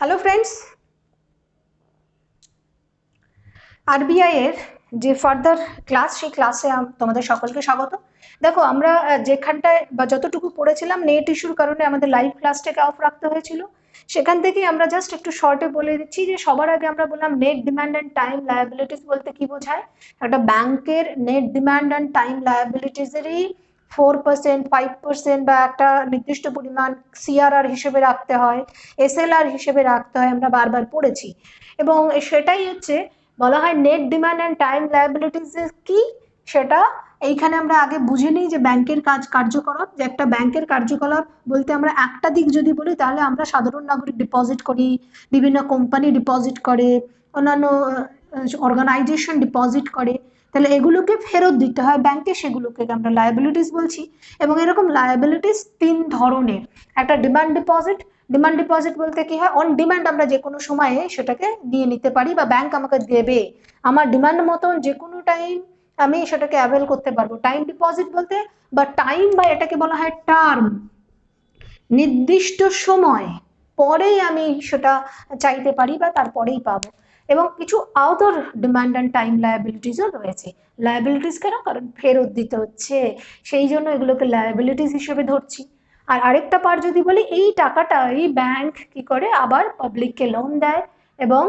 Hello friends, RBI এর যে further class সেই ক্লাসে তোমাদের সকলকে স্বাগত। দেখো আমরা যেখানটায় বা যতটুকু পড়েছিলাম নেট ইস্যুর কারণে আমাদের লাইভ ক্লাসটাকে অফ রাখতে হয়েছিল, সেখান থেকেই আমরা জাস্ট একটু শর্টে বলে দিচ্ছি যে সবার আগে আমরা বললাম net demand and time liabilities বলতে কি বোঝায়। একটা ব্যাংকের নেট ডিমান্ড অ্যান্ড টাইম লায়াবিলিটিসেরই 4%, 5% বা একটা নির্দিষ্ট পরিমাণ সিআরআর হিসেবে রাখতে হয়, এসএলআর হিসেবে রাখতে হয়, আমরা বারবার পড়েছি। এবং সেটাই হচ্ছে বলা হয় net demand and time liabilities কি, সেটা এইখানে আমরা আগে বুঝে নিই যে ব্যাংকের কার্যকলাপ, যে একটা ব্যাংকের কার্যকলাপ বলতে আমরা একটা দিক যদি বলি তাহলে আমরা সাধারণ নাগরিক ডিপোজিট করি, বিভিন্ন কোম্পানি ডিপোজিট করে, অন্যান্য অর্গানাইজেশন ডিপোজিট করে, তাহলে এগুলোকে ফেরত দিতে হয় ব্যাংকে, সেগুলোকে আমরা লায়াবিলিটিস বলছি। এবং এরকম লায়াবিলিটিস তিন ধরনের। একটা ডিমান্ড ডিপোজিট বলতে কি হয়, অন ডিমান্ড আমরা যে কোনো সময়ে সেটাকে নিয়ে নিতে পারি বা ব্যাংক আমাকে দেবে, আমার ডিমান্ড মতন যে কোনো টাইম আমি সেটাকে অ্যাভেল করতে পারবো। টাইম ডিপোজিট বলতে বা টাইম বা এটাকে বলা হয় টার্ম, নির্দিষ্ট সময় পরেই আমি সেটা চাইতে পারি বা তারপরেই পাবো। এবং কিছু আদার ডিমান্ড অ্যান্ড টাইম লায়াবিলিটিসও রয়েছে। লায়াবিলিটিস কেন? কারণ ফেরত দিতে হচ্ছে, সেই জন্য এগুলোকে লায়াবিলিটিস হিসেবে ধরছি। আর আরেকটা পার্ট যদি বলি, এই টাকাটা এই ব্যাংক কি করে আবার পাবলিককে লোন দেয় এবং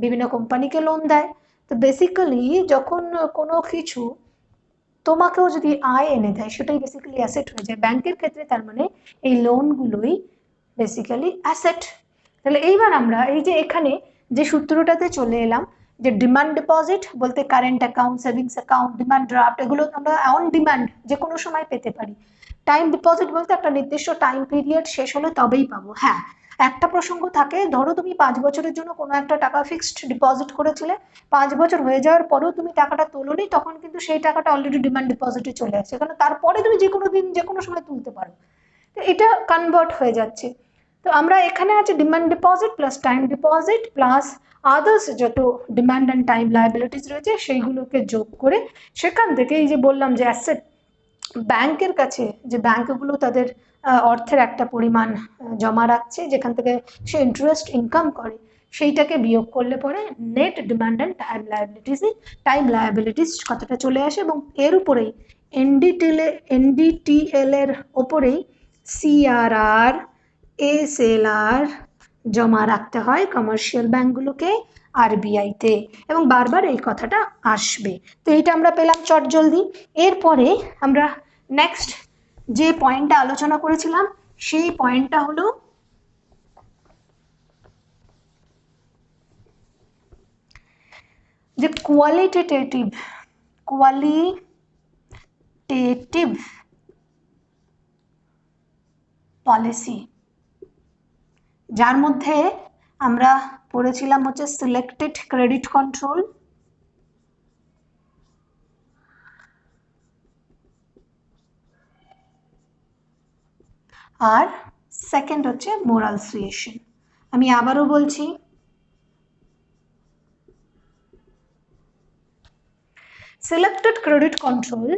বিভিন্ন কোম্পানিকে লোন দেয়। তো বেসিক্যালি যখন কোনো কিছু তোমাকেও যদি আয় এনে দেয় সেটাই বেসিক্যালি অ্যাসেট হয়ে যায় ব্যাংকের ক্ষেত্রে, তার মানে এই লোনগুলোই বেসিক্যালি অ্যাসেট। তাহলে এইবার আমরা এই যে এখানে যে সূত্রটাতে চলে এলাম, যে ডিমান্ড ডিপোজিট বলতে current account, savings account, demand draft, এগুলো আমরা অন ডিমান্ড যে কোনো সময় পেতে পারি। টাইম ডিপোজিট বলতে একটা নির্দিষ্ট টাইম পিরিয়ড শেষ হলে তবেই পাবো। হ্যাঁ, একটা প্রসঙ্গ থাকে, ধরো তুমি 5 বছরের জন্য কোনো একটা টাকা ফিক্সড ডিপোজিট করেছিলে, 5 বছর হয়ে যাওয়ার পরেও তুমি টাকাটা তোলোনি, তখন কিন্তু সেই টাকাটা অলরেডি ডিমান্ড ডিপোজিটে চলে আসে, কারণ তারপরে তুমি যে কোনো দিন যে কোনো সময় তুলতে পারো। তো এটা কনভার্ট হয়ে যাচ্ছে। তো আমরা এখানে আছে demand deposit plus time deposit plus others যত ডিমান্ড অ্যান্ড টাইম লায়াবিলিটিস রয়েছে সেইগুলোকে যোগ করে সেখান থেকে এই যে বললাম যে অ্যাসেট, ব্যাংকের কাছে যে ব্যাংকগুলো তাদের অর্থের একটা পরিমাণ জমা রাখছে যেখান থেকে সে ইন্টারেস্ট ইনকাম করে, সেইটাকে বিয়োগ করলে পরে net demand and time liabilities কতটা চলে আসে। এবং এর উপরেই এনডিটিএল এর ওপরেই সিআরআর, এসএলআর জমা রাখতে হয় কমার্শিয়াল ব্যাংকগুলোকে আরবিআইতে, এবং বারবার এই কথাটা আসবে। তো এইটা আমরা পেলাম চট জলদি। এরপরে আমরা নেক্সট যে পয়েন্টটা আলোচনা করেছিলাম সেই পয়েন্টটা হলো যে কোয়ালিটেটিভ পলিসি, যার মধ্যে আমরা পড়েছিলাম হচ্ছে সিলেক্টেড ক্রেডিট কন্ট্রোল, আর সেকেন্ড হচ্ছে মোরাল সুয়েশন। আমি আবারও বলছি, সিলেক্টেড ক্রেডিট কন্ট্রোল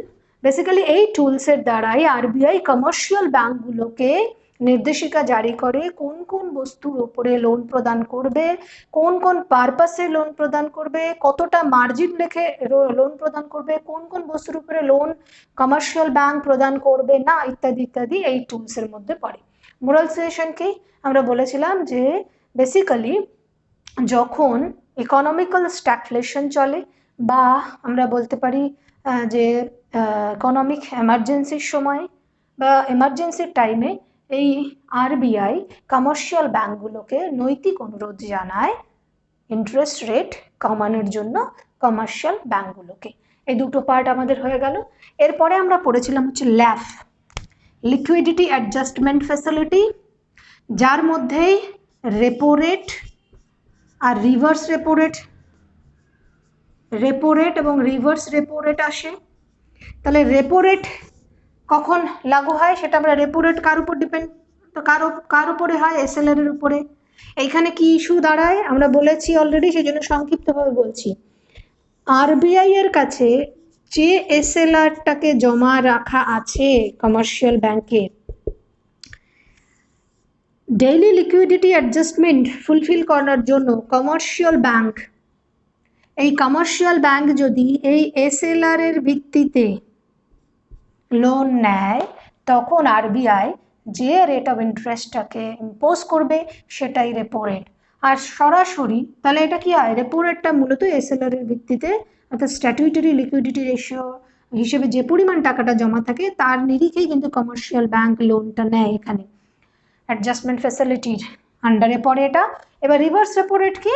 বেসিক্যালি এই টুলসের দ্বারাই আরবিআই কমার্শিয়াল ব্যাংকগুলোকে নির্দেশিকা জারি করে কোন কোন বস্তুর উপরে লোন প্রদান করবে, কোন কোন পারপাসে লোন প্রদান করবে, কতটা মার্জিন রেখে লোন প্রদান করবে, কোন কোন বস্তুর উপরে লোন কমার্শিয়াল ব্যাংক প্রদান করবে না, ইত্যাদি ইত্যাদি এই টুলসের মধ্যে পড়ে। মোরাল সুয়েশন কি? আমরা বলেছিলাম যে বেসিক্যালি যখন ইকোনমিক্যাল স্ট্যাগফ্লেশন চলে বা আমরা বলতে পারি যে ইকোনমিক এমার্জেন্সির সময় বা এমার্জেন্সির টাইমে এই আরবিআই কমার্শিয়াল ব্যাংকগুলোকে নৈতিক অনুরোধ জানায় ইন্টারেস্ট রেট কমানোর জন্য কমার্শিয়াল ব্যাংকগুলোকে। এই দুটো পার্ট আমাদের হয়ে গেল। এরপরে আমরা পড়েছিলাম হচ্ছে ল্যাফ, লিকুইডিটি অ্যাডজাস্টমেন্ট ফ্যাসিলিটি, যার মধ্যেই রেপো রেট আর রিভার্স রেপো রেট এবং রিভার্স রেপো রেট আসে। তাহলে রেপো রেট কখন লাগু হয় সেটা আমরা, রেপো রেট কার উপর ডিপেন্ড, তো কার উপরে হয়? এসএলআর এর উপরে। এইখানে কি ইস্যু দাঁড়ায় আমরা বলেছি অলরেডি, সেই জন্য সংক্ষিপ্তভাবে বলছি। আরবিআই এর কাছে যে এসএলআরটাকে জমা রাখা আছে কমার্শিয়াল ব্যাংকের, ডেইলি লিকুইডিটি অ্যাডজাস্টমেন্ট ফুলফিল করার জন্য কমার্শিয়াল ব্যাংক, এই কমার্শিয়াল ব্যাংক যদি এই এসএলআর এর ভিত্তিতে লোন নেয় তখন আরবিআই যে রেট অফ ইন্টারেস্টটাকে ইম্পোজ করবে সেটাই রেপো রেট। আর সরাসরি তাহলে এটা কি হয়, রেপো রেটটা মূলত এসএলআর এর ভিত্তিতে অর্থাৎ স্ট্যাটিউটরি লিকুইডিটি রেশিও হিসেবে যে পরিমাণ টাকাটা জমা থাকে তার নিরিখেই কিন্তু কমার্শিয়াল ব্যাংক লোনটা নেয় এখানে অ্যাডজাস্টমেন্ট ফ্যাসিলিটির আন্ডারে পড়ে এটা। এবার রিভার্স রেপো রেট কি,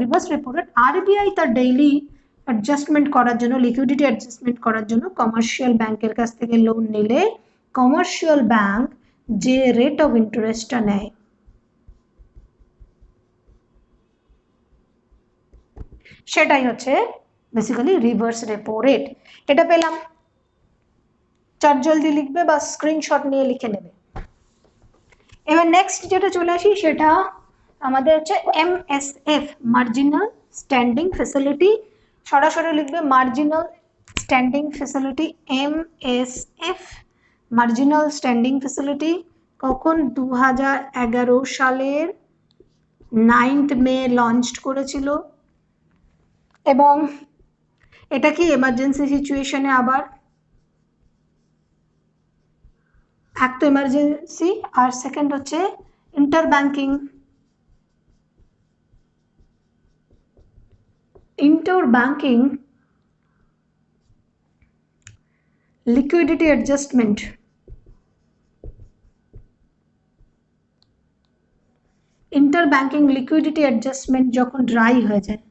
রিভার্স রেপো রেট আরবিআই তার ডেইলি অ্যাডজাস্টমেন্ট করার জন্য লিকুইডিটি অ্যাডজাস্টমেন্ট করার জন্য কমার্শিয়াল ব্যাংকের কাছ থেকে লোন নিলে কমার্শিয়াল ব্যাংক যে রেট অফ ইন্টারেস্টটা নেয় সেটাই হচ্ছে বেসিক্যালি রিভার্স রেপো রেট। এটা পেলাম, চটজলদি লিখবে বা স্ক্রিনশট নিয়ে লিখে নেবে। এবার নেক্সট যেটা চলে আসি সেটা আমাদের হচ্ছে এমএসএফ, মার্জিনাল স্ট্যান্ডিং ফ্যাসিলিটি। সরাসরি লিখবে marginal standing facility, MSF marginal standing facility. কখন 2011 সালের 9th মে লঞ্চ করেছিল এবং এটা কি এমার্জেন্সি সিচুয়েশনে, আবার এক তো এমার্জেন্সি আর সেকেন্ড হচ্ছে inter banking liquidity adjustment. Inter banking liquidity adjustment যখন ড্রাই হয়ে যায়,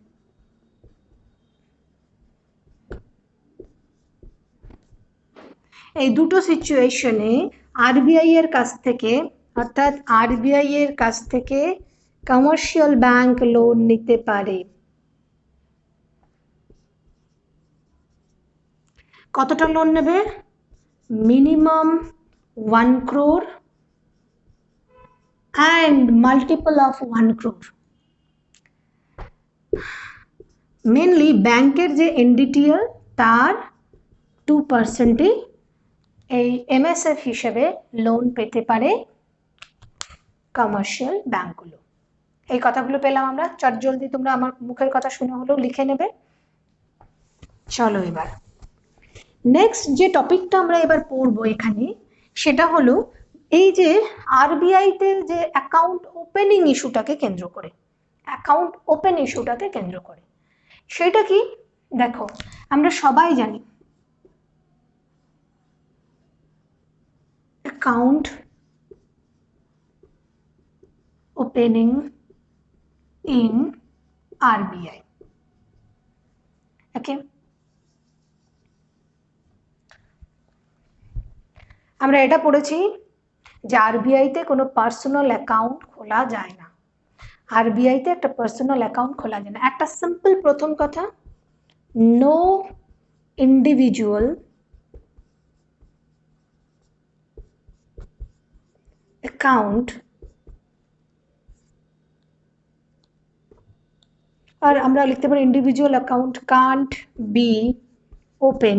এই দুটো সিচুয়েশনে আরবিআই এর কাছ থেকে অর্থাৎ আরবিআই এর কাছ থেকে কমার্শিয়াল ব্যাংক লোন নিতে পারে। কতটা লোন নেবে? Minimum 1 crore and multiple of 1 crore। Mainly ব্যাংকের যে এনডিটিএল তার 2% এই এমএসএফ হিসেবে লোন পেতে পারে কমার্শিয়াল ব্যাংকগুলো। এই কথাগুলো পেলাম আমরা, চটজলদি তোমরা আমার মুখের কথা শুনে হলেও লিখে নেবে। চলো এবার নেক্সট যে টপিকটা আমরা এবার পড়বো এখানে সেটা হলো এই যে আরবিআইতে যে অ্যাকাউন্ট ওপেনিং ইস্যুটাকে কেন্দ্র করে, অ্যাকাউন্ট ওপেন ইস্যুটাকে কেন্দ্র করে সেটা কি দেখো, আমরা সবাই জানি অ্যাকাউন্ট ওপেনিং ইন আরবিআই, ওকে। আমরা এটা পড়েছি যে আরবিআইতে কোনো পার্সোনাল অ্যাকাউন্ট খোলা যায় না, আরবিআইতে একটা পার্সোনাল অ্যাকাউন্ট খোলা যায় না। একটা সিম্পল প্রথম কথা, নো ইন্ডিভিজুয়াল অ্যাকাউন্ট, আর আমরা লিখতে পারি individual account can't be open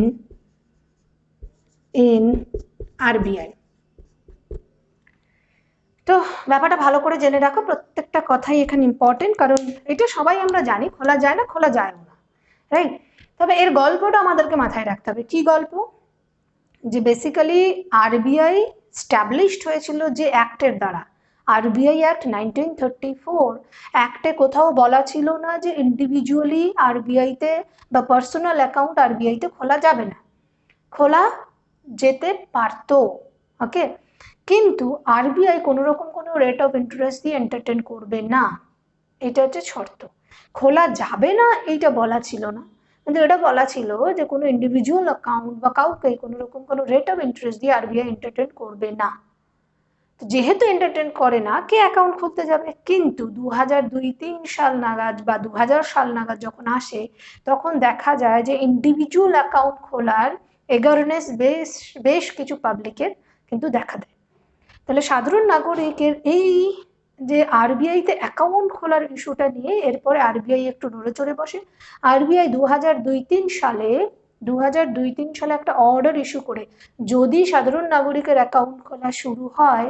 in RBI. তো ব্যাপারটা ভালো করে জেনে রাখো, প্রত্যেকটা কথাই এখানে ইম্পর্টেন্ট, কারণ এটা সবাই আমরা জানি খোলা যায় না, খোলা যায়ও না, রাইট। তবে এর গল্পটা আমাদেরকে মাথায় রাখতে হবে। কি গল্প? যে বেসিক্যালি আরবিআই স্ট্যাবলিশড হয়েছিল যে অ্যাক্টের দ্বারা, আরবিআই অ্যাক্ট 1934। অ্যাক্টে কোথাও বলা ছিল না যে ইন্ডিভিজুয়ালি আরবিআইতে বা পার্সোনাল অ্যাকাউন্ট আরবিআইতে খোলা যাবে না, খোলা যেতে পারতো, ওকে। কিন্তু আরবিআই কোনো রকম কোনো রেট অফ ইন্টারেস্ট দিয়ে এন্টারটেন করবে না, এটা হচ্ছে শর্ত। খোলা যাবে না এইটা বলা ছিল না, কিন্তু এটা বলা ছিল যে কোনো ইন্ডিভিজুয়াল অ্যাকাউন্ট বা কাউকে কোনো রকম কোনো রেট অফ ইন্টারেস্ট দিয়ে আরবিআই এন্টারটেন করবে না। যেহেতু এন্টারটেন করে না, কে অ্যাকাউন্ট খুলতে যাবে? কিন্তু 2002-03 সাল নাগাদ বা 2000 সাল নাগাদ যখন আসে তখন দেখা যায় যে ইন্ডিভিজুয়াল অ্যাকাউন্ট খোলার এগারনেস বেশ কিছু পাবলিকের কিন্তু দেখা দেয়। তাহলে সাধারণ নাগরিকের এই যে আরবিআইতে অ্যাকাউন্ট খোলার ইস্যুটা নিয়ে এরপরে আরবিআই একটু নড়েচড়ে বসে। আরবিআই 2002-03 সালে একটা অর্ডার ইস্যু করে যদি সাধারণ নাগরিকের অ্যাকাউন্ট খোলা শুরু হয়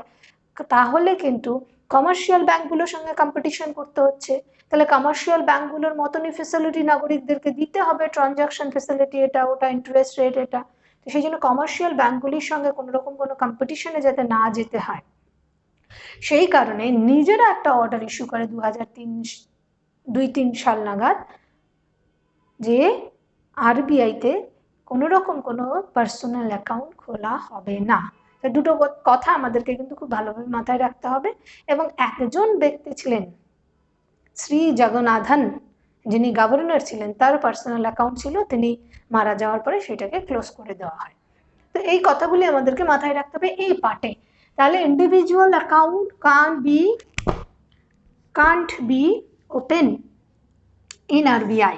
তাহলে কিন্তু কমার্শিয়াল ব্যাংকগুলোর সঙ্গে কম্পিটিশন করতে হচ্ছে, তাহলে কমার্শিয়াল ব্যাংকগুলোর মতনই ফেসিলিটি নাগরিকদেরকে দিতে হবে, ট্রানজাকশন ফেসিলিটি এটা ওটা, ইন্টারেস্ট রেট এটা। তো সেই জন্য কমার্শিয়াল ব্যাংকগুলির সঙ্গে কোনো রকম কোনো কম্পিটিশনে যাতে না যেতে হয়, সেই কারণে নিজেরা একটা অর্ডার ইস্যু করে 2003 সাল নাগাদ, যে আরবিআইতে কোনো রকম কোনো পার্সোনাল অ্যাকাউন্ট খোলা হবে না। দুটো কথা আমাদেরকে কিন্তু খুব ভালোভাবে মাথায় রাখতে হবে। এবং একজন ব্যক্তি ছিলেন শ্রী জগন্নাথন, যিনি গভর্নর ছিলেন, তার পার্সোনাল অ্যাকাউন্ট ছিল, তিনি মারা যাওয়ার পরে সেটাকে ক্লোজ করে দেওয়া হয়। তো এই কথাগুলি আমাদেরকে মাথায় রাখতে হবে এই পার্টে। তাহলে individual account can't be open in RBI,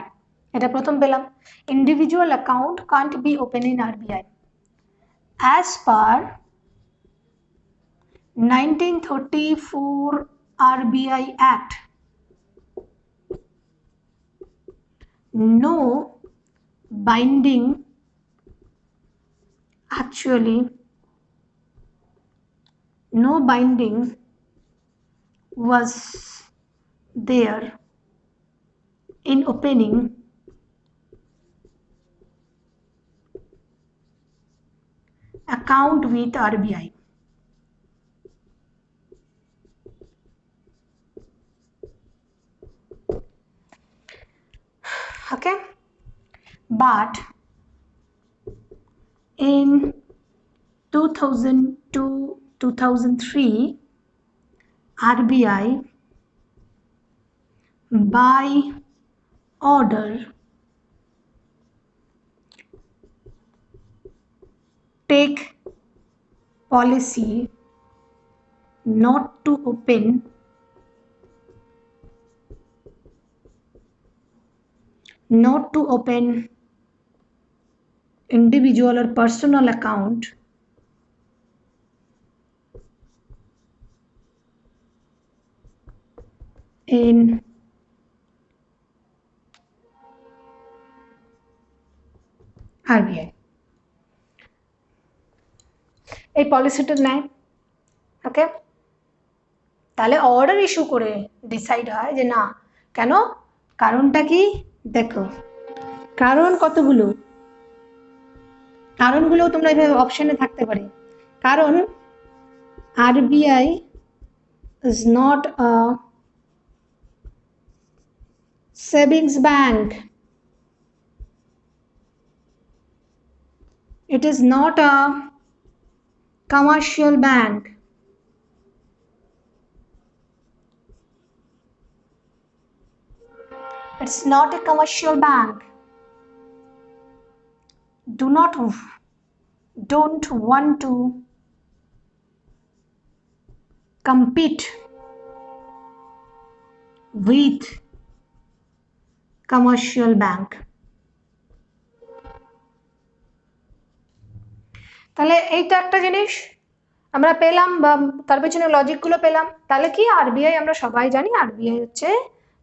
এটা প্রথম পেলাম। Individual account can't be open in RBI as per 1934 RBI Act. No binding, actually no binding was there in opening account with RBI. Okay, but in 2002-2003 RBI by order take policy not to open individual or personal account in RBI. এই পলিসিটা নেয়। ওকে, তাহলে order issue করে decide হয় যে না, কেন, কারণটা কি? দেখো কারণ কতগুলো, কারণগুলো তোমরা এইভাবে অপশনে থাকতে পারে। কারণ RBI is not a savings bank, it is not a commercial bank, it's not a commercial bank, don't want to compete with commercial bank. তাহলে এইটা একটা জিনিস আমরা পেলাম, বা তার পেছনে লজিকগুলো পেলাম। তাহলে কি আরবিআই, আমরা সবাই জানি আরবিআই হচ্ছে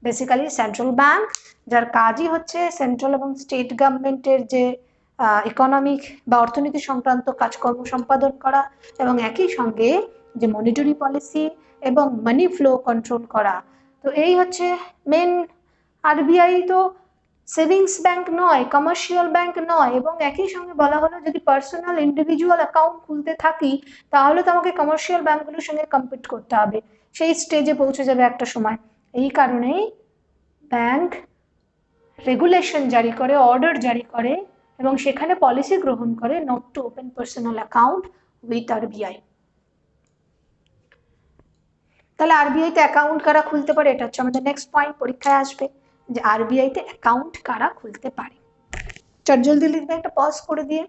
বেসিক্যালি সেন্ট্রাল ব্যাংক, যার কাজই হচ্ছে সেন্ট্রাল এবং স্টেট গভর্নমেন্টের যে ইকোনমিক বা অর্থনীতি সংক্রান্ত কাজকর্ম সম্পাদন করা, এবং একই সঙ্গে যে মনিটারি পলিসি এবং মানি ফ্লো কন্ট্রোল করা। তো এই হচ্ছে মেন। আরবিআই তো সেভিংস ব্যাংক নয়, কমার্শিয়াল ব্যাংক নয়, এবং একই সঙ্গে বলা হলো যদি পার্সোনাল ইন্ডিভিজুয়াল অ্যাকাউন্ট খুলতে থাকি তাহলে তো আমাকে কমার্শিয়াল ব্যাংকগুলোর সঙ্গে কম্পিট করতে হবে, সেই স্টেজে পৌঁছে যাবে একটা সময়। এই কারণেই ব্যাংক রেগুলেশন জারি করে, অর্ডার জারি করে, এবং সেখানে পলিসি গ্রহণ করে not to open personal account with RBI. তাহলে আরবিআইতে অ্যাকাউন্ট কারা খুলতে পারে, এটা হচ্ছে আমাদের নেক্সট পয়েন্ট, পরীক্ষায় আসবে যে আরবিআইতে অ্যাকাউন্ট কারা খুলতে পারে। চট জলদি লিখবে, একটা পজ করে দিয়ে।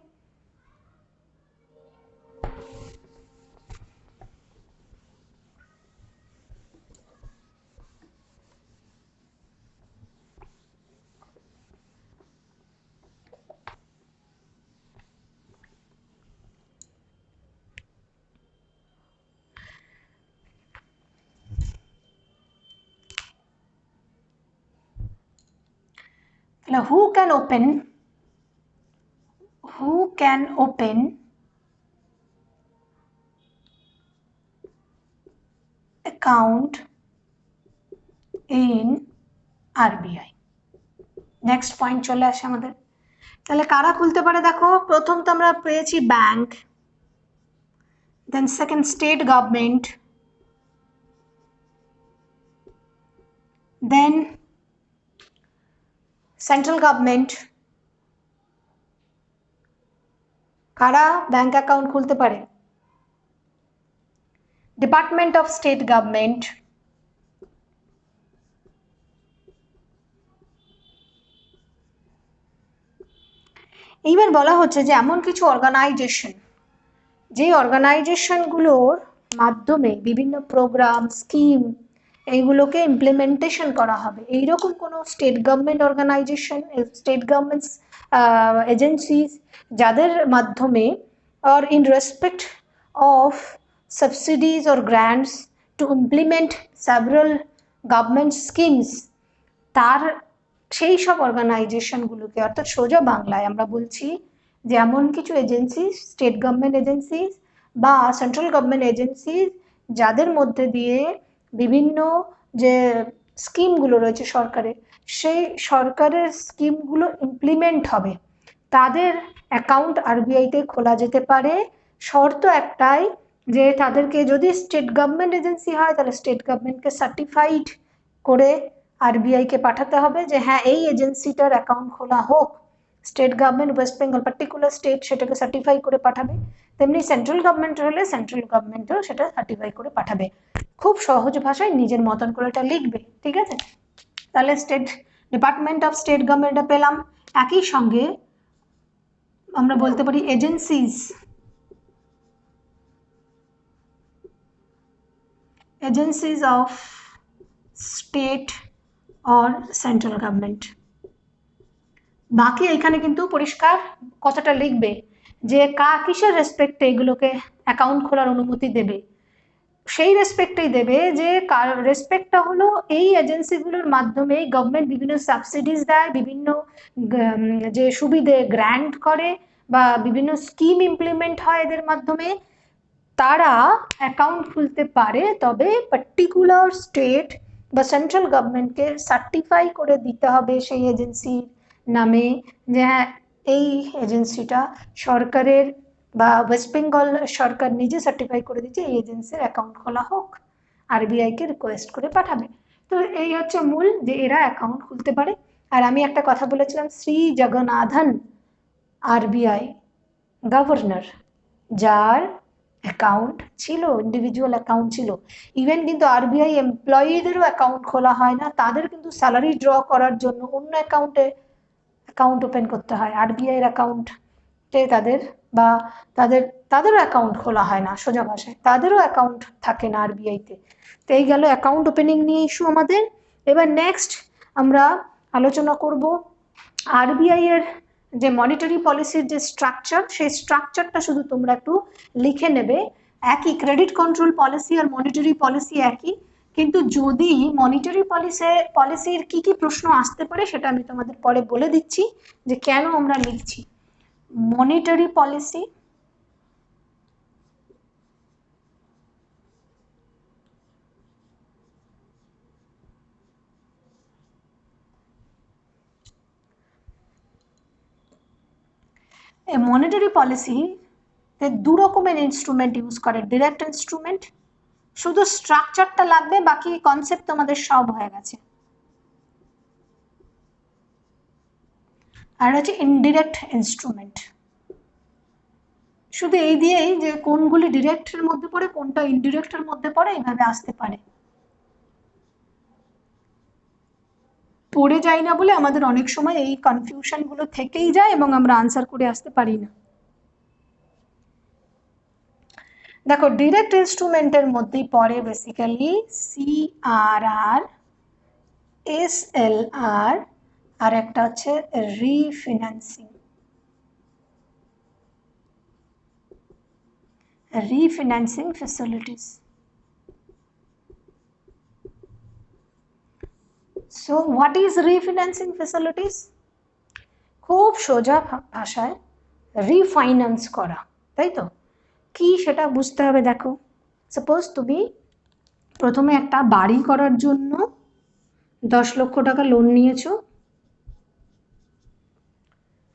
Now, who can open account in RBI. Next point চলে আসে আমাদের, তাহলে কারা খুলতে পারে দেখো, প্রথম তো আমরা পেয়েছি bank, then second state government, then central government. কারা ব্যাংক অ্যাকাউন্ট খুলতে পারে? ডিপার্টমেন্ট অফ স্টেট গভর্নমেন্ট, এইবার বলা হচ্ছে যে এমন কিছু অর্গানাইজেশন, যে অর্গানাইজেশনগুলোর মাধ্যমে বিভিন্ন প্রোগ্রাম স্কিম এইগুলোকে ইমপ্লিমেন্টেশন করা হবে, এইরকম কোনো state government organisation, state governments agencies যাদের মাধ্যমে or in respect of subsidies or grants to implement several government schemes, তার সেই সব অর্গানাইজেশনগুলোকে, অর্থাৎ সোজা বাংলায় আমরা বলছি যে এমন কিছু এজেন্সি, স্টেট গভর্নমেন্ট এজেন্সিজ বা সেন্ট্রাল গভর্নমেন্ট এজেন্সিজ যাদের মধ্যে দিয়ে বিভিন্ন যে স্কিমগুলো রয়েছে সরকারের, সেই সরকারের স্কিমগুলো ইমপ্লিমেন্ট হবে, তাদের অ্যাকাউন্ট আরবিআইতে খোলা যেতে পারে। শর্ত একটাই যে তাদেরকে, যদি স্টেট গভর্নমেন্ট এজেন্সি হয় তাহলে স্টেট গভর্নমেন্টকে সার্টিফাইড করে আরবিআইকে পাঠাতে হবে যে হ্যাঁ এই এজেন্সিটার অ্যাকাউন্ট খোলা হোক। State government West Bengal particular state সেটাকে সার্টিফাই করে পাঠাবে, তেমনি সেন্ট্রাল গভর্নমেন্ট হলে সেন্ট্রাল গভর্নমেন্টও সেটা সার্টিফাই করে পাঠাবে। খুব সহজ ভাষায় নিজের মতন করে এটা লিখবে, ঠিক আছে? তাহলে স্টেট ডিপার্টমেন্ট অফ স্টেট গভর্নমেন্টটা পেলাম, একই সঙ্গে আমরা বলতে পারি agencies, agencies of state or central government. বাকি এখানে কিন্তু পরিষ্কার কথাটা লিখবে যে কিসের রেসপেক্টে এগুলোকে অ্যাকাউন্ট খোলার অনুমতি দেবে, সেই রেসপেক্টেই দেবে যে কার রেসপেক্টটা হলো এই এজেন্সিগুলোর মাধ্যমে গভর্নমেন্ট বিভিন্ন সাবসিডিজ দেয়, বিভিন্ন যে সুবিধে গ্র্যান্ট করে বা বিভিন্ন স্কিম ইমপ্লিমেন্ট হয় এদের মাধ্যমে, তারা অ্যাকাউন্ট খুলতে পারে, তবে পার্টিকুলার স্টেট বা সেন্ট্রাল গভর্নমেন্টকে সার্টিফাই করে দিতে হবে সেই এজেন্সির নামে যে হ্যাঁ এই এজেন্সিটা সরকারের বা ওয়েস্ট বেঙ্গল সরকার নিজে সার্টিফাই করে দিচ্ছে এই এজেন্সির অ্যাকাউন্ট খোলা হোক, আরবিআইকে রিকোয়েস্ট করে পাঠাবে। তো এই হচ্ছে মূল, যে এরা অ্যাকাউন্ট খুলতে পারে। আর আমি একটা কথা বলেছিলাম, শ্রী জগন্নাথন আরবিআই গভর্নর, যার অ্যাকাউন্ট ছিল, ইন্ডিভিজুয়াল অ্যাকাউন্ট ছিল, ইভেন কিন্তু আরবিআই এমপ্লয়িদেরও অ্যাকাউন্ট খোলা হয় না, তাদের কিন্তু স্যালারি ড্র করার জন্য অন্য অ্যাকাউন্টে অ্যাকাউন্ট ওপেন করতে হয়, আরবিআইয়ের অ্যাকাউন্টে তাদের বা তাদেরও অ্যাকাউন্ট খোলা হয় না, সোজা ভাষায় তাদেরও অ্যাকাউন্ট থাকে না আরবিআইতে। তো এই গেল অ্যাকাউন্ট ওপেনিং নিয়ে ইস্যু আমাদের। এবার নেক্সট আমরা আলোচনা করব আরবিআই এর যে মনিটারি পলিসির যে স্ট্রাকচার, সেই স্ট্রাকচারটা শুধু তোমরা একটু লিখে নেবে। একই, ক্রেডিট কন্ট্রোল পলিসি আর মনিটারি পলিসি একই, কিন্তু যদি মনিটারি পলিসির কি কি প্রশ্ন আসতে পারে সেটা আমি তোমাদের পরে বলে দিচ্ছি যে কেন আমরা লিখছি মনিটারি পলিসি। মনিটারি পলিসিতে দু রকমের ইনস্ট্রুমেন্ট ইউজ করে, ডিরেক্ট ইনস্ট্রুমেন্ট, শুধু স্ট্রাকচারটা লাগবে, বাকি কনসেপ্ট তোমাদের সব হয়ে গেছে। আর হচ্ছে ইনডিরেক্ট ইনস্ট্রুমেন্ট, শুধু এই দিয়েই যে কোনগুলি ডিরেক্টের মধ্যে পড়ে কোনটা ইনডিরেক্টের মধ্যে পড়ে এইভাবে আসতে পারে। পড়ে যাই না বলে আমাদের অনেক সময় এই কনফিউশনগুলো থেকেই যায় এবং আমরা আনসার করে আসতে পারি না। দেখো ডিরেক্ট ইনস্ট্রুমেন্টের মধ্যেই পড়ে বেসিক্যালি সিআরআর, এসএলআর, আর একটা হচ্ছে refinancing, refinancing facilities. So what is refinancing facilities? খুব সোজা ভাষায় রিফাইন্যান্স করা, তাই তো? কি সেটা বুঝতে হবে। দেখো সাপোজ তুমি প্রথমে একটা বাড়ি করার জন্য 10 লক্ষ টাকা লোন নিয়েছো,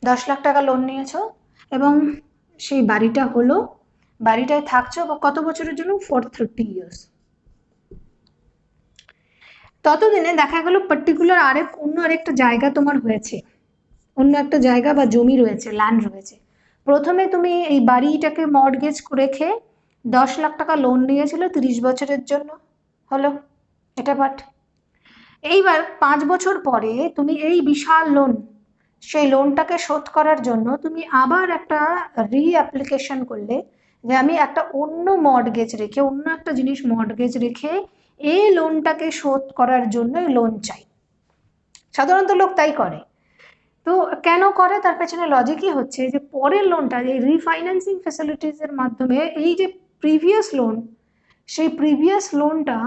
10 লাখ টাকা লোন নিয়েছো, এবং সেই বাড়িটা হলো, বাড়িটায় থাকছো কত বছরের জন্য? For 30 years. ততদিনে দেখা গেল পার্টিকুলার অন্য আরেকটা জায়গা তোমার হয়েছে, অন্য একটা জায়গা বা জমি রয়েছে, ল্যান্ড রয়েছে। প্রথমে তুমি এই বাড়িটাকে মর্টগেজ রেখে 10 লাখ টাকা লোন নিয়েছিল 30 বছরের জন্য, হলো এটা পার্ট। এইবার 5 বছর পরে তুমি এই বিশাল লোন, সেই লোনটাকে শোধ করার জন্য তুমি আবার একটা অ্যাপ্লিকেশন করলে যে আমি একটা অন্য মর্টগেজ রেখে, অন্য একটা জিনিস মর্টগেজ রেখে এই লোনটাকে শোধ করার জন্য লোন চাই। সাধারণত লোক তাই করে। তো কেন করে? তার পেছনে লজিকই হচ্ছে যে পরের লোনটা, এই রিফাইন্যান্সিং ফ্যাসিলিটিসের মাধ্যমে এই যে প্রিভিয়াস লোন, সেই প্রিভিয়াস লোনটা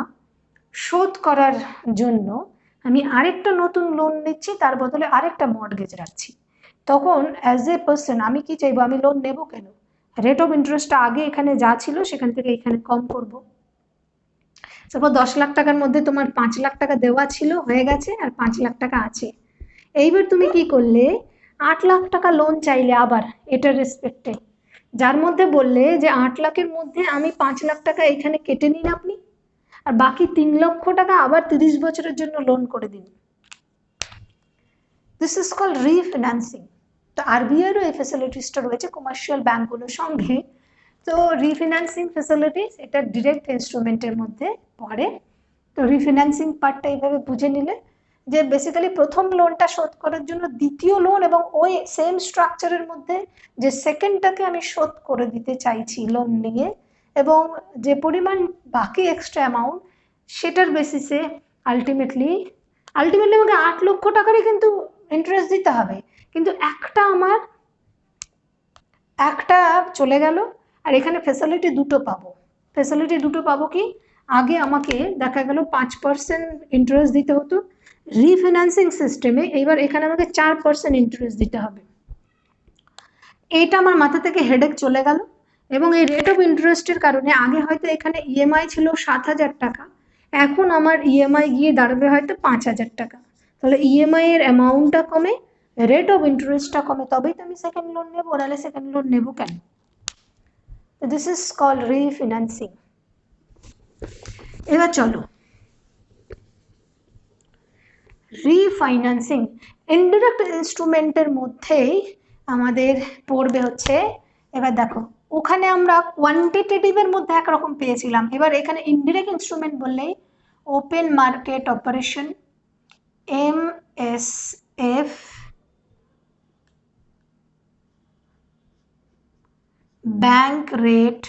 শোধ করার জন্য আমি আরেকটা নতুন লোন নিচ্ছি, তার বদলে আরেকটা মর্টগেজ রাখছি। তখন অ্যাজ এ পার্সন আমি কি চাইবো? আমি লোন নেব কেন? রেট অফ ইন্টারেস্টটা আগে এখানে যা ছিল সেখান থেকে এখানে কম করব। সাপোজ 10 লাখ টাকার মধ্যে তোমার 5 লাখ টাকা দেওয়া ছিল, হয়ে গেছে, আর 5 লাখ টাকা আছে। এইবার তুমি কি করলে? 8 লাখ টাকা লোন চাইলে আবার এটার রেসপেক্টে, যার মধ্যে বললে যে 8 লাখের মধ্যে আমি 5 লাখ টাকা এখানে কেটে নিন আপনি, আর বাকি 3 লক্ষ টাকা আবার 30 বছরের জন্য লোন করে দিন। This is called refinancing. তো আরবিআইয়েরও এই ফ্যাসিলিটিসটা রয়েছে কমার্শিয়াল ব্যাঙ্কগুলোর সঙ্গে। তো রিফিন্যান্সিং ফ্যাসিলিটিস এটা ডিরেক্ট ইনস্ট্রুমেন্টের মধ্যে পড়ে। তো রিফিন্যান্সিং পার্টটা এইভাবে বুঝে নিলে যে বেসিক্যালি প্রথম লোনটা শোধ করার জন্য দ্বিতীয় লোন এবং ওই সেম স্ট্রাকচারের মধ্যে যে সেকেন্ডটাকে আমি শোধ করে দিতে চাইছি লোন নিয়ে, এবং যে পরিমাণ বাকি এক্সট্রা অ্যামাউন্ট সেটার বেসিসে আলটিমেটলি আমাকে 8 লক্ষ টাকারই কিন্তু ইন্টারেস্ট দিতে হবে, কিন্তু একটা চলে গেল, আর এখানে ফ্যাসিলিটি দুটো পাবো। ফ্যাসিলিটি দুটো পাবো কি? আগে আমাকে দেখা গেল 5% ইন্টারেস্ট দিতে হতো, রিফিন্যান্সিং সিস্টেমে এইবার এখানে আমাকে 4% ইন্টারেস্ট দিতে হবে। এইটা আমার মাথা থেকে হেডেক চলে গেল। এবং এই রেট অফ ইন্টারেস্টের কারণে আগে হয়তো এখানে ইএমআই ছিল 7,000 টাকা, এখন আমার ইএমআই গিয়ে দাঁড়াবে হয়তো 5,000 টাকা। তাহলে ইএমআই এর অ্যামাউন্টটা কমে, রেট অফ ইন্টারেস্টটা কমে, তবেই তো আমি সেকেন্ড লোন নেবো, নাহলে সেকেন্ড লোন নেবো কেন? This is called refinancing. এবার চলো রিফাইন্যান্সিং। ইনডিরেক্ট ইনস্ট্রুমেন্টের মধ্যেই আমাদের পড়বে হচ্ছে, এবার দেখো ওখানে আমরা কোয়ান্টিটেটিভের মধ্যে একরকম পেয়েছিলাম, এবার এখানে ইনডিরেক্ট ইনস্ট্রুমেন্ট বললেই open market operation, MSF, bank rate,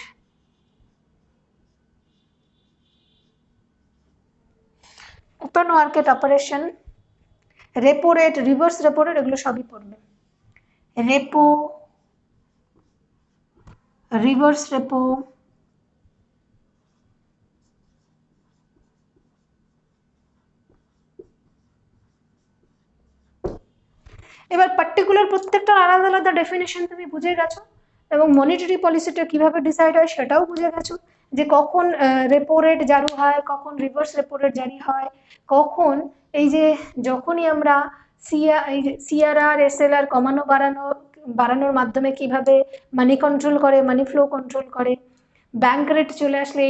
open market operation, repo rate, reverse repo rate, এগুলো সবই পড়বে। রেপো, রিভার্স রেপো, এবার পার্টিকুলার প্রত্যেকটা আলাদা আলাদা ডেফিনেশন তুমি বুঝে গেছো, এবং মনিটারি পলিসিটা কিভাবে ডিসাইড হয় সেটাও বুঝে গেছো, যে কখন রেপো রেট জারি হয়, কখন রিভার্স রেপো রেট জারি হয়, কখন এই যে যখনই আমরা সিআরআর এসএলআর কমানো বাড়ানোর মাধ্যমে কিভাবে মানি কন্ট্রোল করে, মানি ফ্লো কন্ট্রোল করে। ব্যাংক রেট চলে আসলে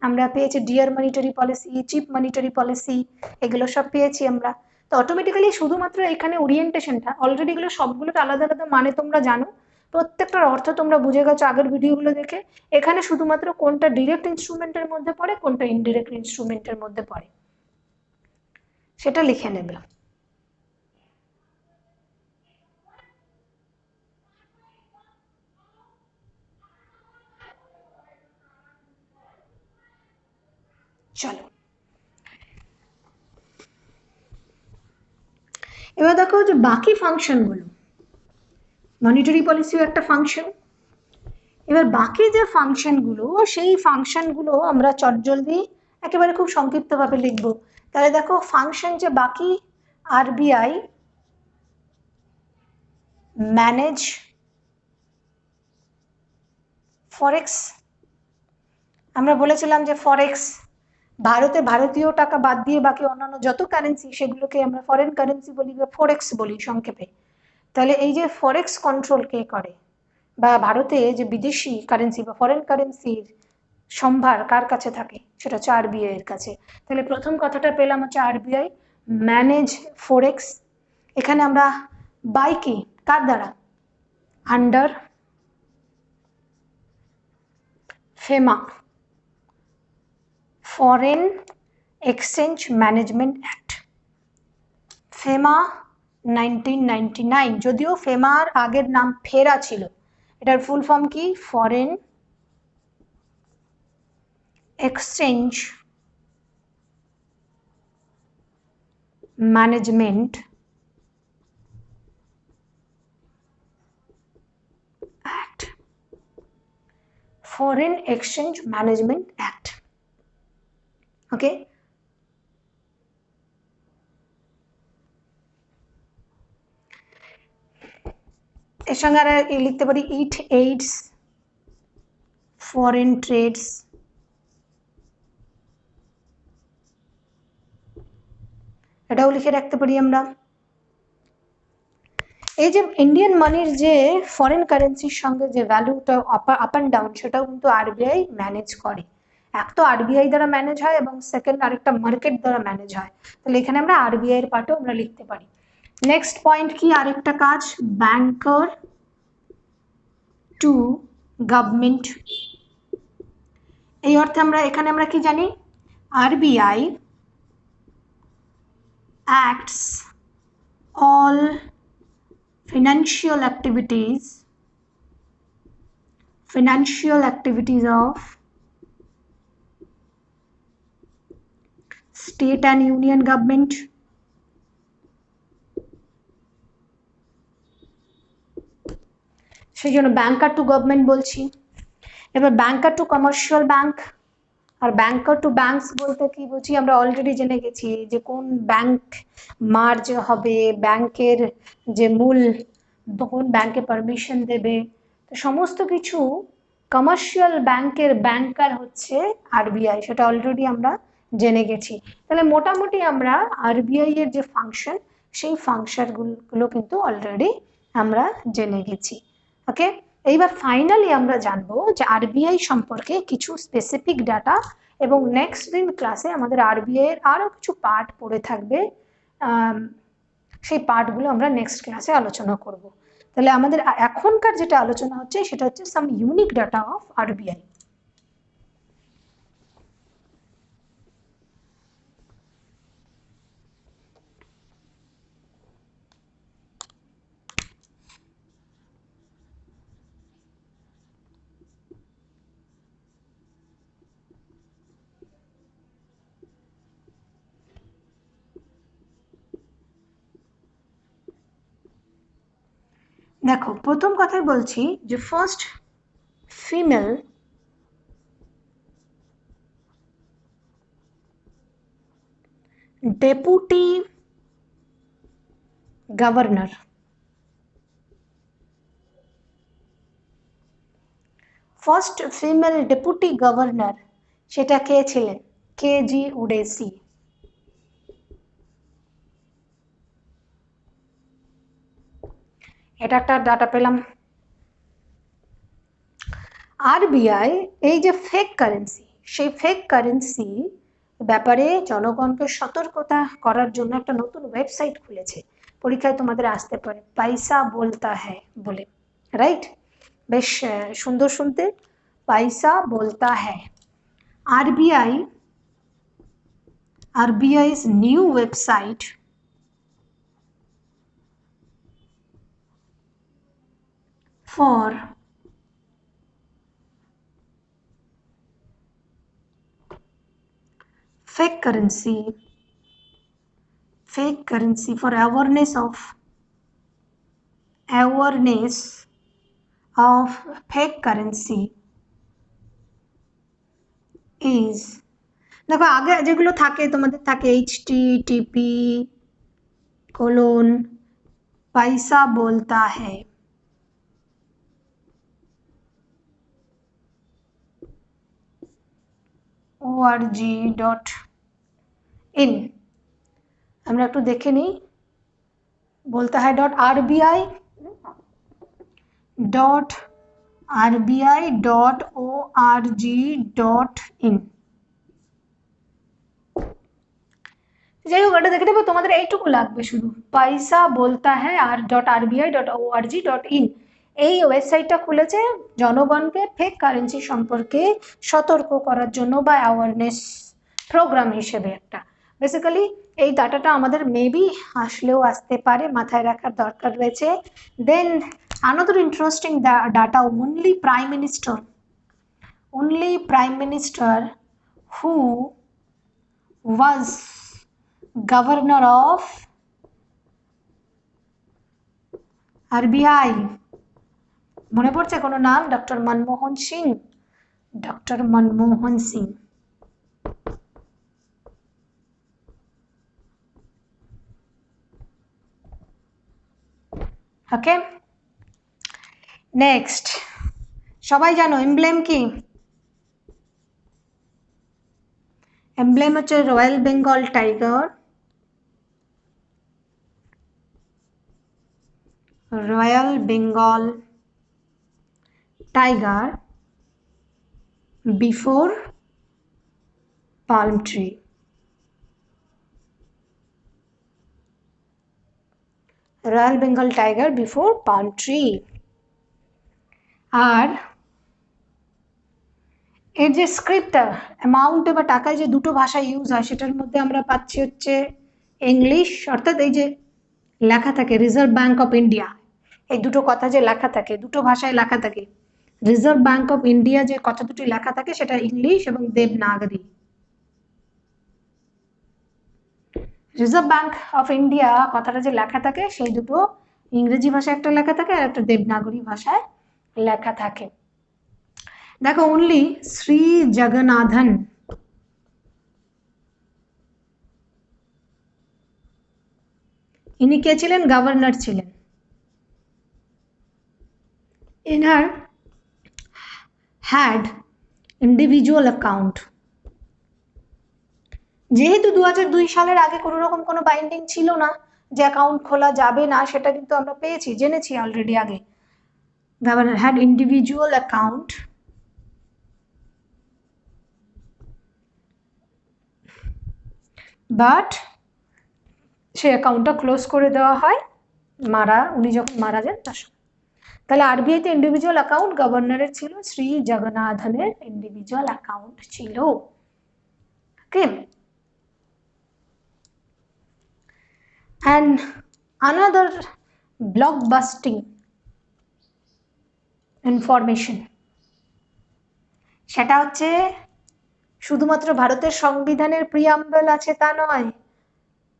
আমরা পেয়েছি dear monetary policy, cheap monetary policy, এগুলো সব পেয়েছি আমরা। তো অটোমেটিক্যালি শুধুমাত্র এখানে ওরিয়েন্টেশনটা, অলরেডি এগুলো সবগুলোর আলাদা আলাদা মানে তোমরা জানো, প্রত্যেকটার অর্থ তোমরা বুঝে গেছো আগের ভিডিওগুলো দেখে। এখানে শুধুমাত্র কোনটা ডিরেক্ট ইনস্ট্রুমেন্টের মধ্যে পড়ে, কোনটা ইনডিরেক্ট ইনস্ট্রুমেন্টের মধ্যে পড়ে সেটা লিখে নেবে। চলো এবার দেখো যে বাকি ফাংশনগুলো, মনিটারি পলিসিও একটা ফাংশন। এবার বাকি যে ফাংশনগুলো, সেই ফাংশনগুলো আমরা চটজলদি একেবারে খুব সংক্ষিপ্তভাবে লিখব। তাহলে দেখো ফাংশন যে বাকি, আরবিআই ম্যানেজ ফরেক্স, আমরা বলেছিলাম যে ফরেক্স ভারতে ভারতীয় টাকা বাদ দিয়ে বাকি অন্যান্য যত কারেন্সি সেগুলোকে আমরা ফরেন কারেন্সি বলি বা ফরেক্স বলি সংক্ষেপে। তাহলে এই যে ফরেক্স কন্ট্রোল কে করে, বা ভারতে যে বিদেশি কারেন্সি বা ফরেন কারেন্সির সম্ভার কার কাছে থাকে, সেটা হচ্ছে আরবিআই এর কাছে। তাহলে প্রথম কথাটা পেলাম হচ্ছে আরবিআই ম্যানেজ ফরেক্স। এখানে আমরা বাই কি, কার দ্বারা, under FEMA, foreign exchange management act, FEMA 1999। যদিও ফেমার আগের নাম ফেরা ছিল, এটার ফুল ফর্ম কি, foreign exchange management act, foreign exchange management act. Okay, এর সঙ্গে আর লিখতে পারি ইট এইডস ফরেন ট্রেডস, এটাও লিখে রাখতে পারি আমরা। এই যে ইন্ডিয়ান মানির যে ফরেন কারেন্সির সঙ্গে যে ভ্যালুটা আপ অ্যান্ড ডাউন, সেটাও কিন্তু আরবিআই ম্যানেজ করে। এক তো আরবিআই দ্বারা ম্যানেজ হয় এবং সেকেন্ড আরেকটা মার্কেট দ্বারা ম্যানেজ হয়। তাহলে এখানে আমরা আরবিআই এর পার্টও আমরা লিখতে পারি। নেক্সট পয়েন্ট কি, আরেকটা কাজ, ব্যাংকার টু গভর্নমেন্ট। এই অর্থে আমরা এখানে আমরা কি জানি, RBI acts all financial activities of state and union government, সেই জন্য ব্যাংকার টু গভর্নমেন্ট বলছি। এবার ব্যাংকার টু কমার্শিয়াল ব্যাংক আর ব্যাংকার টু ব্যাংকস বলতে কি বলছি, আমরা অলরেডি জেনে গেছি যে কোন ব্যাংক মার্জ হবে, ব্যাংকের যে মূল কোন ব্যাংকে পারমিশন দেবে, তো সমস্ত কিছু কমার্শিয়াল ব্যাংকের ব্যাংকার হচ্ছে আরবিআই, সেটা অলরেডি আমরা জেনে গেছি। তাহলে মোটামুটি আমরা আরবিআই এর যে ফাংশন, সেই ফাংশনগুলো কিন্তু অলরেডি আমরা জেনে গেছি। ওকে, এইবার ফাইনালি আমরা জানবো যে আরবিআই সম্পর্কে কিছু স্পেসিফিক ডাটা, এবং নেক্সট দিন ক্লাসে আমাদের আরবিআই এর আরো কিছু পার্ট পড়ে থাকবে, সেই পার্টগুলো আমরা নেক্সট ক্লাসে আলোচনা করব। তাহলে আমাদের এখনকার যেটা আলোচনা হচ্ছে সেটা হচ্ছে সাম ইউনিক ডাটা অফ আরবিআই। দেখো, প্রথম কথাই বলছি যে first female deputy governor, first female deputy governor সেটা কে ছিলেন, কেজি উডেসি। এটা একটা ডাটা পেলাম। আরবিআই এই যে ফেক কারেন্সি, সেই ফেক কারেন্সি ব্যাপারে জনগণকে সতর্কতা করার জন্য একটা নতুন ওয়েবসাইট খুলেছে, পরীক্ষায় তোমাদের আসতে পারে, পয়সা বলতা হ্যায় বলে, রাইট? বেশ সুন্দর শুনতে, পয়সা বলতা হ্যায়। আরবিআই's new website for fake currency for awareness of fake currency is, দেখো আগে যেগুলো থাকে তোমাদের থাকে http://পয়সা বলতা হ্যায়, .org.in আমরা একটু দেখে নিই বলতে হয় .rbi.org.in যাই হোক এটা দেখে নেবো তোমাদের এইটুকু লাগবে শুধু পয়সা বলতা হ্যাঁ .rbi.org.in এই ওয়েবসাইটটা খুলেছে জনগণকে ফেক কারেন্সি সম্পর্কে সতর্ক করার জন্য বা অ্যাওয়ারনেস প্রোগ্রাম হিসেবে একটা বেসিক্যালি এই ডাটাটা আমাদের মেবি আসলেও আসতে পারে মাথায় রাখার দরকার রয়েছে দেন another interesting data only prime minister who was governor of RBI মনে পড়ছে কোনো নাম doctor Manmohan Singh okay next সবাই জানো এমব্লেম কি এমব্লেম হচ্ছে royal Bengal tiger before palm tree royal Bengal tiger before palm tree আর এর যে স্ক্রিপ্টটা অ্যামাউন্টে বা টাকায় যে দুটো ভাষা ইউজ হয় সেটার মধ্যে আমরা পাচ্ছি হচ্ছে ইংলিশ অর্থাৎ এই যে লেখা থাকে রিজার্ভ ব্যাঙ্ক অফ ইন্ডিয়া এই দুটো কথা যে লেখা থাকে দুটো ভাষায় লেখা থাকে রিজার্ভ ব্যাঙ্ক অফ ইন্ডিয়া যে কথা দুটি লেখা থাকে সেটা ইংলিশ এবং Devanagari reserve bank of India কথাটা যে লেখা থাকে সেই দুটো ইংরেজি ভাষায় একটা লেখা থাকে আর একটা দেবনাগরী ভাষায় লেখা থাকে দেখো অনলি শ্রী জগন্নাথন ইনি কে ছিলেন গভর্নর ছিলেন ইনার হ্যাড ইন্ডিভিজুয়াল অ্যাকাউন্ট যেহেতু 2002 সালের আগে কোনো রকম কোনো বাইন্ডিং ছিল না যে অ্যাকাউন্ট খোলা যাবে না সেটা কিন্তু আমরা পেয়েছি জেনেছি অলরেডি আগে governor had individual account but সে অ্যাকাউন্টটা ক্লোজ করে দেওয়া হয় উনি যখন মারা যান তার সময় তাহলে আরবিআইতে ইন্ডিভিজুয়াল অ্যাকাউন্ট গভর্নরের ছিল শ্রী জগন্নাথনের ইন্ডিভিজুয়াল অ্যাকাউন্ট ছিল ওকে and another blockbusting information সেটা হচ্ছে শুধুমাত্র ভারতের সংবিধানের প্রিয়াম্বল আছে তা নয়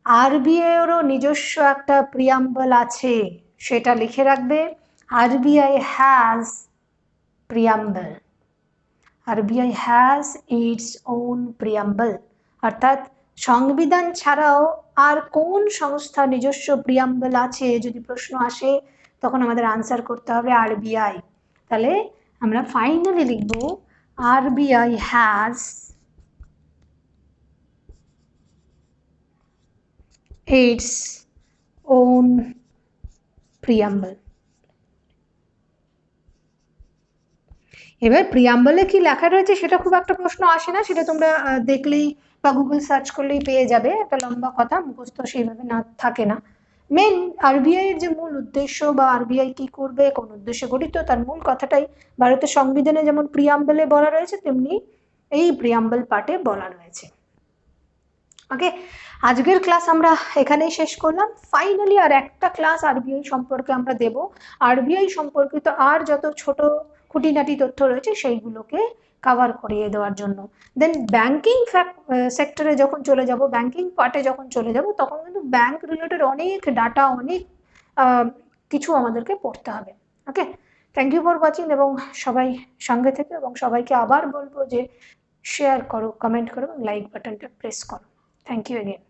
আরবিআইয়েরও নিজস্ব একটা প্রিয়াম্বল আছে সেটা লিখে রাখবে RBI has preamble RBI has its own preamble অর্থাৎ সংবিধান ছাড়াও আর কোন সংস্থা নিজস্ব প্রিয়াম্বল আছে যদি প্রশ্ন আসে তখন আমাদের আনসার করতে হবে আরবিআই তাহলে আমরা ফাইনালি লিখব RBI has its own preamble এবার প্রিয়াম্বলে কি লেখা রয়েছে সেটা খুব একটা প্রশ্ন আসে না সেটা তোমরা দেখলেই বা গুগল সার্চ করলেই পেয়ে যাবে একটা লম্বা কথা মুখস্থ সেইভাবে না থাকে না মেন আরবিআই এর যে মূল উদ্দেশ্য বা আরবিআই কি করবে কোন উদ্দেশ্যে গঠিত তার মূল কথাটাই ভারতের সংবিধানে যেমন প্রিয়াম্বলে বলা রয়েছে তেমনি এই প্রিয়াম্বল পার্টে বলা রয়েছে ওকে আজকের ক্লাস আমরা এখানেই শেষ করলাম ফাইনালি আর একটা ক্লাস আরবিআই সম্পর্কে আমরা দেব আরবিআই সম্পর্কিত আর যত ছোট খুঁটিনাটি তথ্য রয়েছে সেইগুলোকে কভার করিয়ে দেওয়ার জন্য দেন ব্যাংকিং সেক্টরে যখন চলে যাব ব্যাংকিং পার্টে যখন চলে যাব তখন কিন্তু ব্যাংক রিলেটেড অনেক ডাটা অনেক কিছু আমাদেরকে পড়তে হবে okay thank you for watching এবং সবাই সঙ্গে থেকে এবং সবাইকে আবার বলবো যে শেয়ার করো কমেন্ট করো এবং লাইক বাটনটা প্রেস করো থ্যাংক ইউ এগেন